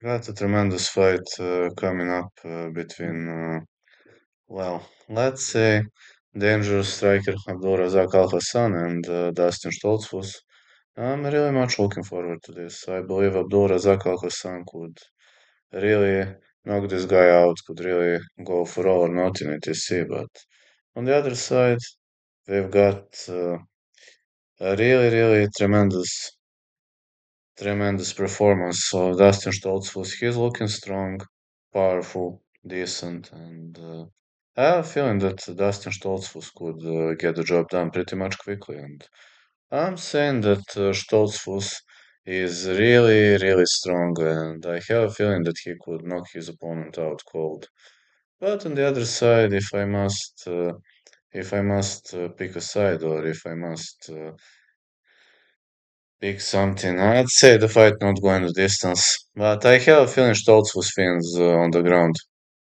Got a tremendous fight coming up between, let's say, dangerous striker Abdulrazak Al Hassan and Dustin Stoltzfus. I'm really much looking forward to this. I believe Abdulrazak Al Hassan could really knock this guy out, could really go for all or nothing in TC. But on the other side, we've got a really tremendous performance of Dustin Stoltzfus. He's looking strong, powerful, decent, and I have a feeling that Dustin Stoltzfus could get the job done pretty much quickly. And I'm saying that Stoltzfus is really strong, and I have a feeling that he could knock his opponent out cold. But on the other side, if I must pick a side, or if I must pick something. I'd say the fight not going the distance, but I have a feeling Stoltz was wins on the ground.